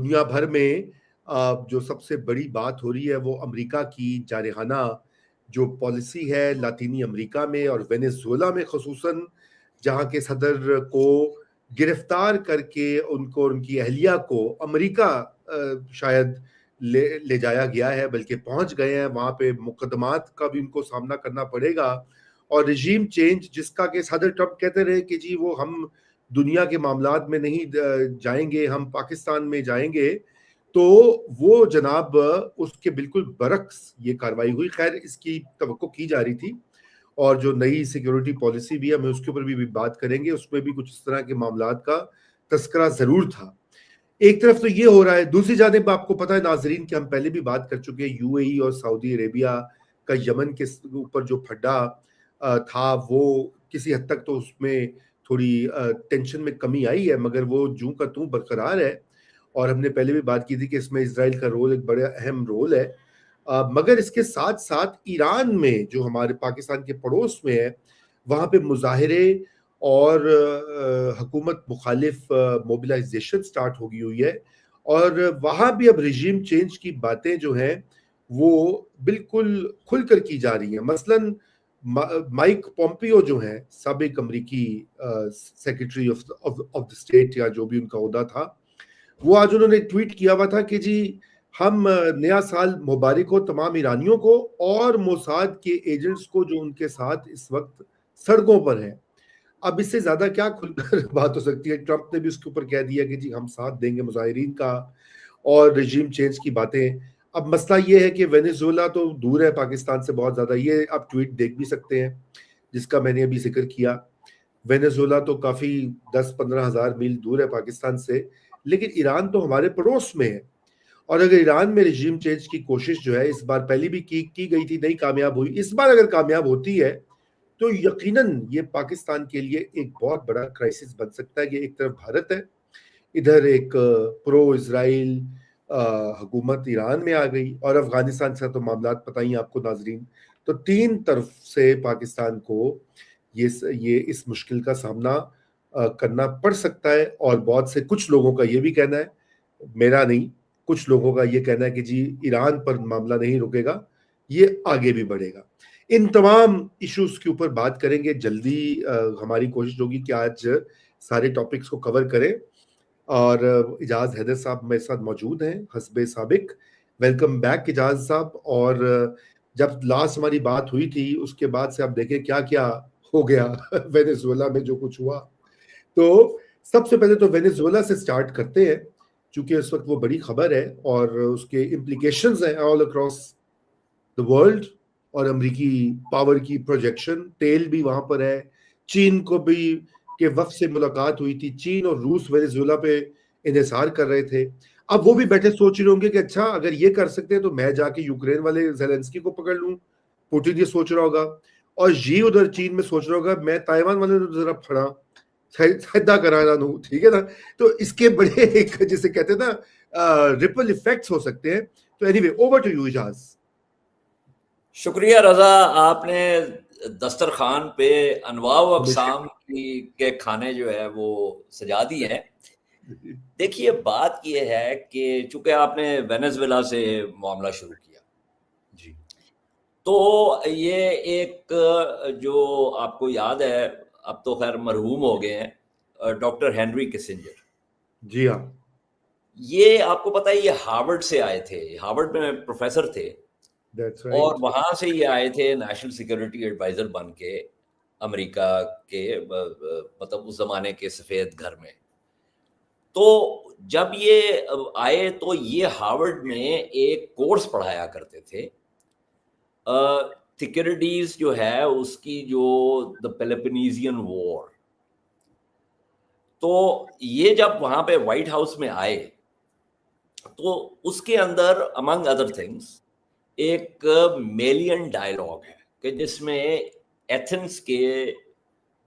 دنیا بھر میں جو سب سے بڑی بات ہو رہی ہے وہ امریکہ کی جارحانہ جو پالیسی ہے لاطینی امریکہ میں اور وینیزویلا میں خصوصاً، جہاں کے صدر کو گرفتار کر کے ان کو ان کی اہلیہ کو امریکہ شاید لے جایا گیا ہے، بلکہ پہنچ گئے ہیں وہاں پہ، مقدمات کا بھی ان کو سامنا کرنا پڑے گا، اور رجیم چینج جس کا کہ صدر ٹرمپ کہتے رہے کہ جی وہ ہم دنیا کے معاملات میں نہیں جائیں گے، ہم پاکستان میں جائیں گے، تو وہ جناب اس کے بالکل برعکس یہ کاروائی ہوئی۔ خیر اس کی توقع کی جا رہی تھی، اور جو نئی سیکیورٹی پالیسی بھی ہے ہمیں اس کے اوپر بھی بات کریں گے، اس میں بھی کچھ اس طرح کے معاملات کا تذکرہ ضرور تھا۔ ایک طرف تو یہ ہو رہا ہے، دوسری جانب آپ کو پتہ ہے ناظرین کہ ہم پہلے بھی بات کر چکے ہیں، یو اے ای اور سعودی عربیہ کا یمن کے اوپر جو پھڈا تھا وہ کسی حد تک تو اس میں تھوڑی ٹینشن میں کمی آئی ہے، مگر وہ جوں کا توں برقرار ہے، اور ہم نے پہلے بھی بات کی تھی کہ اس میں اسرائیل کا رول ایک بڑا اہم رول ہے۔ مگر اس کے ساتھ ساتھ ایران میں جو ہمارے پاکستان کے پڑوس میں ہے، وہاں پہ مظاہرے اور حکومت مخالف موبلائزیشن سٹارٹ ہو گئی ہوئی ہے، اور وہاں بھی اب رجیم چینج کی باتیں جو ہیں وہ بالکل کھل کر کی جا رہی ہیں۔ مثلاً مائک پومپیو جو ہیں سابق امریکی سیکرٹری آف دی اسٹیٹ یا جو بھی ان کا عہدہ تھا، وہ آج انہوں نے ٹویٹ کیا ہوا تھا کہ جی ہم نیا سال مبارک ہو تمام ایرانیوں کو اور موساد کے ایجنٹس کو جو ان کے ساتھ اس وقت سڑکوں پر ہیں۔ اب اس سے زیادہ کیا کھل کر بات ہو سکتی ہے؟ ٹرمپ نے بھی اس کے اوپر کہہ دیا کہ جی ہم ساتھ دیں گے مظاہرین کا، اور رجیم چینج کی باتیں۔ اب مسئلہ یہ ہے کہ وینیزویلا تو دور ہے پاکستان سے بہت زیادہ، یہ آپ ٹویٹ دیکھ بھی سکتے ہیں جس کا میں نے ابھی ذکر کیا۔ وینیزویلا تو کافی 10-15 ہزار میل دور ہے پاکستان سے، لیکن ایران تو ہمارے پڑوس میں ہے، اور اگر ایران میں رجیم چینج کی کوشش جو ہے اس بار پہلی بھی کی گئی تھی، نہیں کامیاب ہوئی، اس بار اگر کامیاب ہوتی ہے تو یقیناً یہ پاکستان کے لیے ایک بہت بڑا کرائسس بن سکتا ہے کہ ایک طرف بھارت ہے، ادھر ایک پرو اسرائیل حکومت ایران میں آ گئی، اور افغانستان سے تو معاملات پتہ ہی آپ کو ناظرین، تو تین طرف سے پاکستان کو یہ اس مشکل کا سامنا کرنا پڑ سکتا ہے۔ اور بہت سے کچھ لوگوں کا یہ بھی کہنا ہے، میرا نہیں، کچھ لوگوں کا یہ کہنا ہے کہ جی ایران پر معاملہ نہیں رکے گا، یہ آگے بھی بڑھے گا۔ ان تمام ایشوز کے اوپر بات کریں گے جلدی، ہماری کوشش ہوگی کہ آج سارے ٹاپکس کو کور کریں، اور اجاز حیدر صاحب میرے ساتھ موجود ہیں حسب سابق۔ ویلکم بیک اجاز صاحب۔ اور جب لاسٹ ہماری بات ہوئی تھی اس کے بعد سے آپ دیکھیں کیا کیا ہو گیا وینیزویلا میں جو کچھ ہوا، تو سب سے پہلے تو وینیزویلا سے سٹارٹ کرتے ہیں چونکہ اس وقت وہ بڑی خبر ہے اور اس کے امپلیکیشنز ہیں آل اکراس the world، اور امریکی پاور کی پروجیکشن، تیل بھی وہاں پر ہے، چین کو بھی کے وفد سے ملاقات ہوئی تھی، چین اور روس وینیزویلا پہ انحصار کر رہے تھے۔ اب وہ بھی بیٹھے سوچ رہے ہوں گے کہ اچھا اگر یہ کر سکتے ہیں تو میں جا کے یوکرین والے زیلنسکی کو پکڑ لوں، پوٹن یہ سوچ رہا ہوگا، اور جی ادھر چین میں سوچ رہا ہوگا میں تائیوان والے تو ذرا پھڑا سیدھا کرانا ہوں، ٹھیک ہے نا۔ تو اس کے بڑے ایک جسے کہتے ہیں نا ریپل ایفیکٹس ہو سکتے ہیں۔ تو anyway over to you Ajaz. شکریہ رضا، آپ نے دسترخوان پہ انواع و اقسام کے کھانے جو ہے وہ سجا دیے ہیں۔ دیکھیے بات یہ ہے کہ چونکہ آپ نے وینیزویلا سے معاملہ شروع کیا جی، تو یہ ایک جو آپ کو یاد ہے اب تو خیر مرحوم ہو گئے ہیں ڈاکٹر ہینری کسنجر، جی ہاں، یہ آپ کو پتہ ہے یہ ہارورڈ سے آئے تھے، ہارورڈ میں پروفیسر تھے، اور وہاں سے یہ آئے تھے نیشنل سیکیورٹی ایڈوائزر بن کے امریکہ کے مطلب اس زمانے کے سفید گھر میں۔ تو جب یہ آئے تو یہ ہارورڈ میں ایک کورس پڑھایا کرتے تھے، تھیکریڈیز جو ہے اس کی جو دا پیلوپونیزین وار۔ تو یہ جب وہاں پہ وائٹ ہاؤس میں آئے تو اس کے اندر امنگ ادر تھنگس ایک میلین ڈائلاگ ہے کہ جس میں ایتھنس کے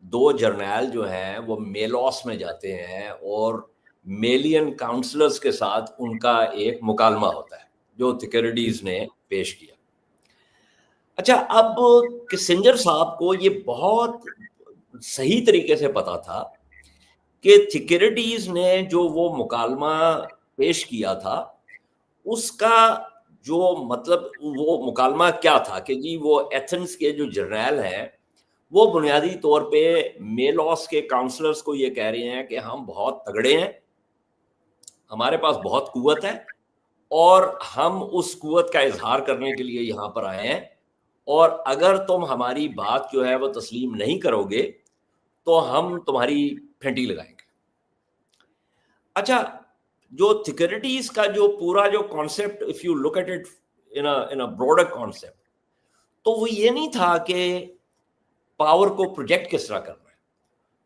دو جرنیل جو ہیں وہ میلوس میں جاتے ہیں اور میلین کاؤنسلرز کے ساتھ ان کا ایک مکالمہ ہوتا ہے جو تھیکریڈیز نے پیش کیا۔ اچھا، اب کسنجر صاحب کو یہ بہت صحیح طریقے سے پتا تھا کہ تھیکریڈیز نے جو وہ مکالمہ پیش کیا تھا اس کا جو مطلب وہ مکالمہ کیا تھا کہ جی وہ ایتھنز کے جو جرنیل ہیں وہ بنیادی طور پہ میلوس کے کاؤنسلرز کو یہ کہہ رہے ہیں کہ ہم بہت تگڑے ہیں, ہمارے پاس بہت قوت ہے, اور ہم اس قوت کا اظہار کرنے کے لیے یہاں پر آئے ہیں, اور اگر تم ہماری بات جو ہے وہ تسلیم نہیں کرو گے تو ہم تمہاری پھینٹی لگائیں گے. اچھا, جو سیکورٹیز کا جو پورا جو concept, if you look at it in a broader concept, تو وہ یہ نہیں تھا کہ پاور کو پروجیکٹ کس طرح کرنا ہے,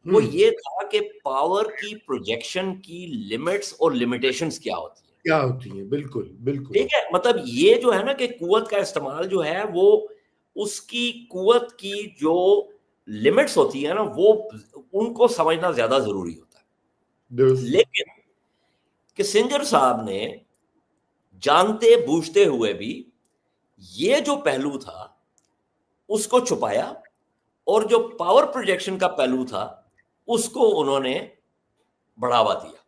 وہ یہ تھا کہ پاور کی پروجیکشن کی لمٹس اور لمیٹیشنز کیا ہوتی ہیں. بالکل بالکل ٹھیک ہے, مطلب یہ جو ہے نا کہ قوت کا استعمال جو ہے وہ اس کی قوت کی جو لمٹس ہوتی ہیں نا وہ ان کو سمجھنا زیادہ ضروری ہوتا ہے. لیکن کسنجر صاحب نے جانتے بوجھتے ہوئے بھی یہ جو پہلو تھا اس کو چھپایا, اور جو پاور پروجیکشن کا پہلو تھا اس کو انہوں نے بڑھاوا دیا.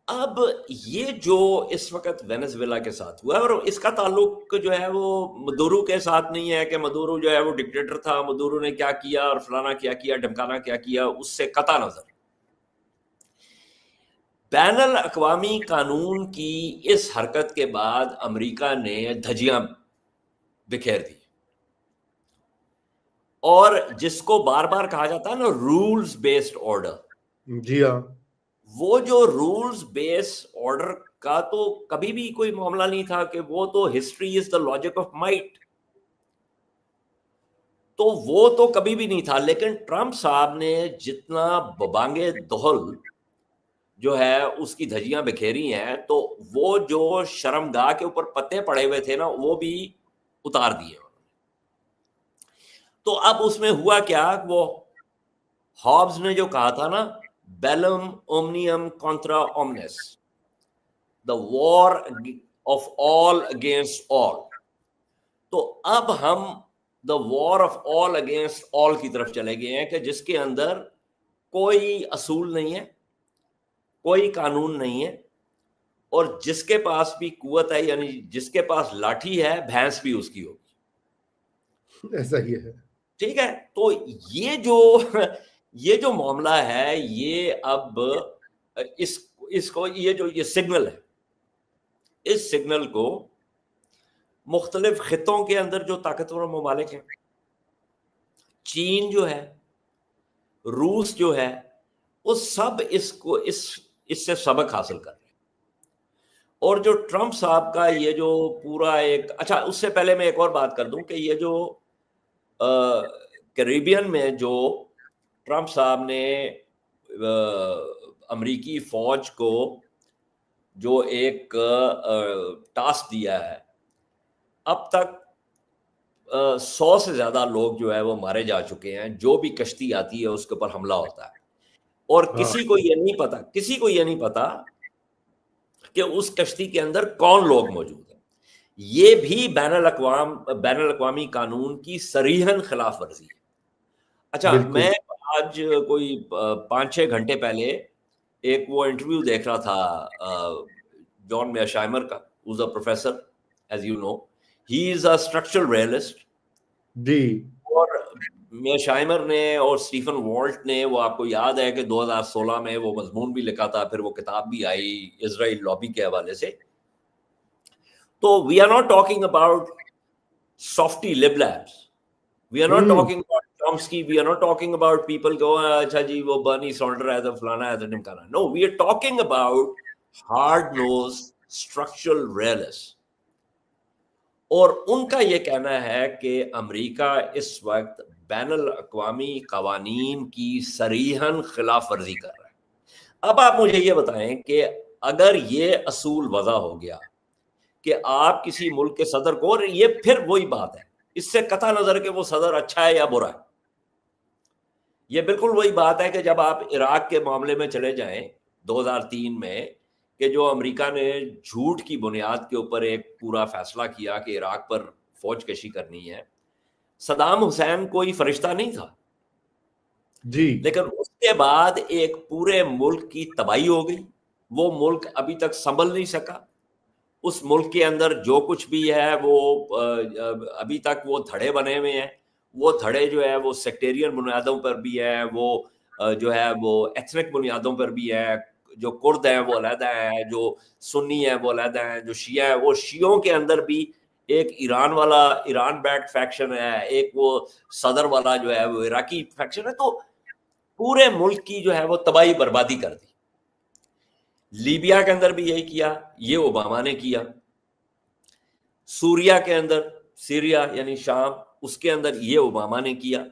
اب یہ جو اس وقت وینزویلا کے ساتھ ہوا ہے, اور اس کا تعلق جو ہے وہ مدورو کے ساتھ نہیں ہے کہ مدورو جو ہے وہ ڈکٹیٹر تھا, مدورو نے کیا کیا اور فلانا کیا کیا ڈمکانا کیا کیا, اس سے قطع نظر بین الاقوامی قانون کی اس حرکت کے بعد امریکہ نے دھجیاں بکھیر دی, اور جس کو بار بار کہا جاتا ہے نا رولز بیسڈ آرڈر, جی ہاں, وہ جو رولز بیسڈ آرڈر کا تو کبھی بھی کوئی معاملہ نہیں تھا کہ وہ تو history is the logic of might, تو وہ تو کبھی بھی نہیں تھا. لیکن ٹرمپ صاحب نے جتنا ببانگے دہل جو ہے اس کی دھجیاں بکھیری ہیں, تو وہ جو شرمگاہ کے اوپر پتے پڑے ہوئے تھے نا وہ بھی اتار دیے. تو اب اس میں ہوا کیا, وہ ہابز نے جو کہا تھا نا بیلم اومنیم کنٹرا اومنس, دا war of all against all, تو اب ہم دا war of all against all کی طرف چلے گئے ہیں کہ جس کے اندر کوئی اصول نہیں ہے, کوئی قانون نہیں ہے, اور جس کے پاس بھی قوت ہے یعنی جس کے پاس لاٹھی ہے بھینس بھی اس کی ہوگی. ایسا ہی ہے. ٹھیک ہے, تو یہ جو معاملہ ہے یہ اب اس کو یہ جو یہ سگنل ہے, اس سگنل کو مختلف خطوں کے اندر جو طاقتور ممالک ہیں, چین جو ہے, روس جو ہے, وہ سب اس سے سبق حاصل کر رہے ہیں. اور جو ٹرمپ صاحب کا یہ جو پورا ایک, اچھا اس سے پہلے میں ایک اور بات کر دوں کہ یہ جو کیریبین میں جو ٹرمپ صاحب نے امریکی فوج کو جو ایک ٹاسک دیا ہے, اب تک 100 سے زیادہ لوگ جو ہے وہ مارے جا چکے ہیں. جو بھی کشتی آتی ہے اس کے اوپر حملہ ہوتا ہے, اور کسی کو یہ نہیں پتا کہ اس کشتی کے اندر کون لوگ موجود ہیں. یہ بھی بین الاقوامی قانون کی صریحاً خلاف ورزی ہے. اچھا, میں آج کوئی 5-6 گھنٹے پہلے ایک وہ انٹرویو دیکھ رہا تھا جان میشائمر کا, who's a professor as you know, he is a structural realist. جی, اور میشائمر نے اور اسٹیفن والٹ نے, وہ آپ کو یاد ہے کہ 2016 میں وہ مضمون بھی لکھا تھا, پھر وہ کتاب بھی آئی اسرائیل لابی کے حوالے سے. تو we are not talking about softy lib labs, we are not talking about Chomsky, we are not talking about people go اچھا جی وہ برنی سینڈر ہے تو فلانا ہے تو ڈمکانا. No, we are talking about hard nosed structural realists. اور ان کا یہ کہنا ہے کہ امریکہ اس وقت بین الاقوامی قوانین کی صریحاً خلاف ورزی کر رہا ہے. اب آپ مجھے یہ بتائیں کہ اگر یہ اصول وضع ہو گیا کہ آپ کسی ملک کے صدر کو, اور یہ پھر وہی بات ہے, اس سے قطع نظر کہ وہ صدر اچھا ہے یا برا ہے, یہ بالکل وہی بات ہے کہ جب آپ عراق کے معاملے میں چلے جائیں 2003 میں, کہ جو امریکہ نے جھوٹ کی بنیاد کے اوپر ایک پورا فیصلہ کیا کہ عراق پر فوج کشی کرنی ہے. صدام حسین کوئی فرشتہ نہیں تھا جی, لیکن اس کے بعد ایک پورے ملک کی تباہی ہو گئی, وہ ملک ابھی تک سنبھل نہیں سکا. اس ملک کے اندر جو کچھ بھی ہے وہ ابھی تک وہ دھڑے بنے ہوئے ہیں. وہ دھڑے جو ہے وہ سیکٹیرین بنیادوں پر بھی ہے, وہ جو ہے وہ ایتھنک بنیادوں پر بھی ہے. جو کرد ہیں وہ علیحدہ ہیں, جو سنی ہیں وہ علیحدہ ہیں, جو شیعہ ہیں وہ شیعوں کے اندر بھی ایک ایران والا ایران بیک فیکشن ہے, ایک وہ صدر والا جو ہے وہ عراقی فیکشن ہے. تو پورے ملک کی جو ہے وہ تباہی بربادی کر دی. لیبیا کے اندر بھی یہی کیا, یہ اوباما نے کیا. سوریا کے اندر, سیریا یعنی شام, اس کے اندر یہ اوباما نے کیا.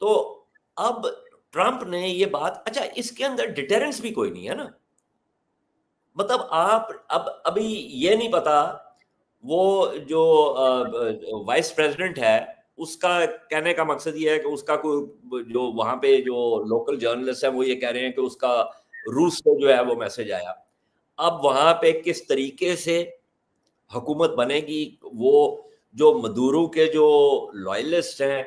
تو اب ٹرمپ نے یہ بات, اچھا اس کے اندر ڈیٹرنس بھی کوئی نہیں ہے نا. مطلب آپ ابھی یہ نہیں پتا, وہ جو وائس پریزیڈنٹ ہے اس کا کہنے کا مقصد یہ ہے کہ اس کا کوئی جو وہاں پہ جو لوکل جرنلسٹ ہیں وہ یہ کہہ رہے ہیں کہ اس کا روس سے جو ہے وہ میسج آیا. اب وہاں پہ کس طریقے سے حکومت بنے گی, وہ جو مدورو کے جو لائلسٹ ہیں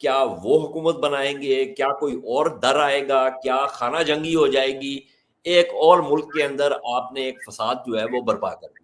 کیا وہ حکومت بنائیں گے, کیا کوئی اور در آئے گا, کیا خانہ جنگی ہو جائے گی, ایک اور ملک کے اندر آپ نے ایک فساد جو ہے وہ برپا کر دیا.